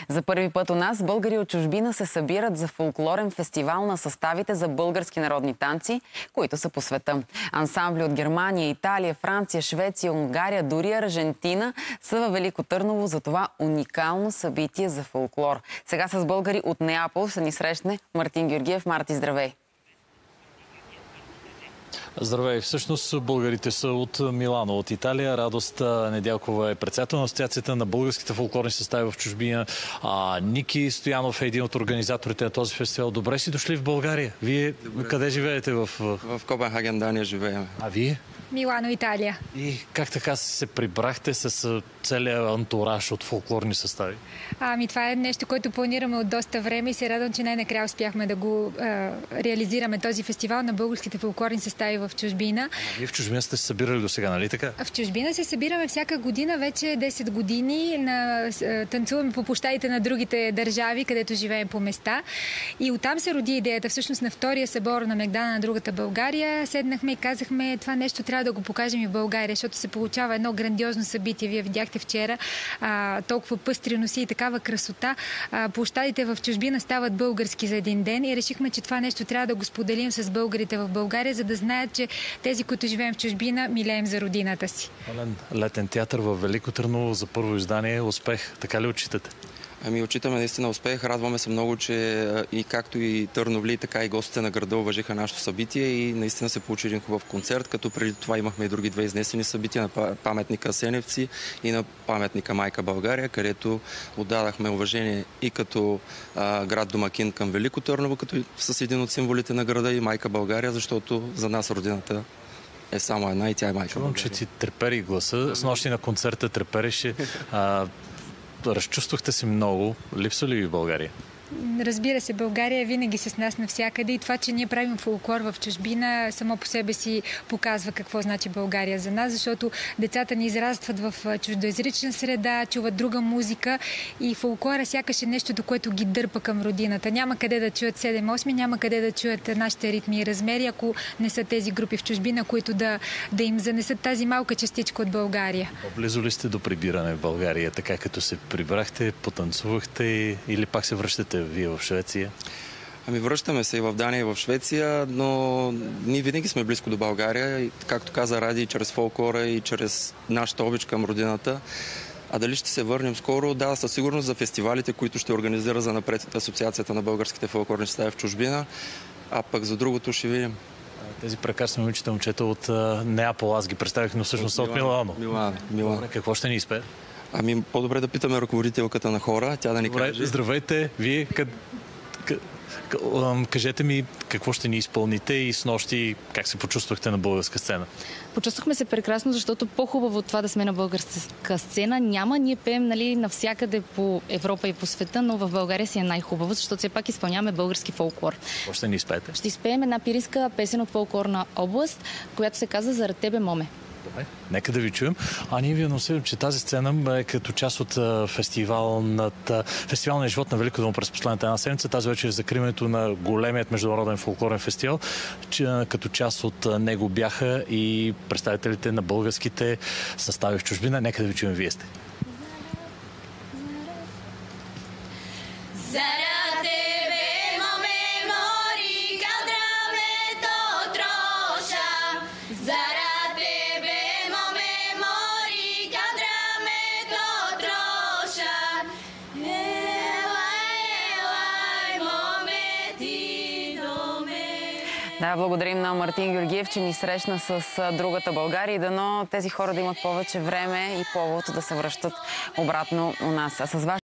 За първи път у нас българи от чужбина се събират за фолклорен фестивал на съставите за български народни танци, които са по света. Ансамбли от Германия, Италия, Франция, Швеция, Унгария, дори Аржентина са във Велико Търново за това уникално събитие за фолклор. Сега с българи от Неапол се ни срещне Мартин Георгиев. Марти, здравей! Здравей! Всъщност българите са от Милано, от Италия. Радост Недялкова е председател на Асоциацията на българските фолклорни състави в чужбина. Ники Стоянов е един от организаторите на този фестивал. Добре си дошли в България. Вие къде живеете? В Копенхаген, Дания живеем. А вие? Милано, Италия. И как така се прибрахте с целия антураж от фолклорни състави? Това е нещо, което планираме от доста време и се радвам, че най-накрая успяхме да го реализираме, този фестивал на българските фолклорни състави в чужбина. Вие в чужбина сте се събирали до сега, нали така? В чужбина се събираме всяка година, вече 10 години. Танцуваме по площадите на другите държави, където живеем по места. И оттам се роди идеята. Всъщност на втория събор на Мегдана на другата България седнахме и казахме, това нещо трябва да го покажем и в България, защото се получава едно грандиозно събитие. Вие видяхте вчера толкова пъстри носи и такава красота. Площадите в чужбина стават български за един ден и решихме, че това нещо трябва да го споделим с българите в България, за да знаят, че тези, които живеем в чужбина, милеем за родината си. Летен театър в Велико Търново за първо издание. Успех. Така ли отчитате? Отчитаме наистина успех. Радваме се много, че и както и търновли, така и гостите на града уважиха нашето събитие и наистина се получи един хубав концерт, като преди това имахме и други две изнесени събития на паметника Асеневци и на паметника Майка България, където отдадахме уважение и като град домакин към Велико Търново, като с един от символите на града и Майка България, защото за нас родината е само една и тя е Майка България. Чувам, че ти трепери гласа. С нощи на концерта трепереше. Разчувствахте се много. Липсва ли ви в България? Разбира се, България е винаги с нас навсякъде и това, че ние правим фолклор в чужбина, само по себе си показва какво значи България за нас, защото децата ни израстват в чуждоезрична среда, чуват друга музика и фолклора сякаш е нещо, до което ги дърпа към родината. Няма къде да чуят 7-8, няма къде да чуят нашите ритми и размери, ако не са тези групи в чужбина, които да им занесат тази малка частичка от България. Близо ли сте до прибиране в България? Така като се прибрахте, потанцувахте или пак се връщате вие в Швеция? Връщаме се и в Дания, и в Швеция, но ние винаги сме близко до България, и, както каза Ради, и чрез фолклора, и чрез нашата обич към родината. А дали ще се върнем скоро? Да, със сигурност за фестивалите, които ще организира за напред Асоциацията на българските фолклорни състави в чужбина, а пък за другото ще видим. Тези прекрасни момчета от Неапол, аз ги представих, но всъщност от Милано. Милано. Какво ще ни изпее? По-добре да питаме ръководителката на хора, тя да ни каже. Здравейте, вие кажете ми какво ще ни изпълните и с нощи как се почувствахте на българска сцена? Почувствахме се прекрасно, защото по-хубаво от това да сме на българска сцена няма. Ние пеем навсякъде по Европа и по света, но в България си е най-хубаво, защото все пак изпълняваме български фолклор. Какво ще ни изпеете? Ще изпеем една пиринска песен от фолклорна област, която се казва "Зарад тебе, моме". Добре, нека да ви чуем. Ние ви анонсирам, че тази сцена е като част от фестивалния живот на Велико Търново през последната една седмица. Тази вечер е закриването на големият международен фолклорен фестивал. Като част от него бяха и представителите на българските състави в чужбина. Нека да ви чуем, вие сте. Да, благодарим на Мартин Георгиев, че ни срещна с другата България и дано тези хора да имат повече време и повод да се връщат обратно у нас. А с вас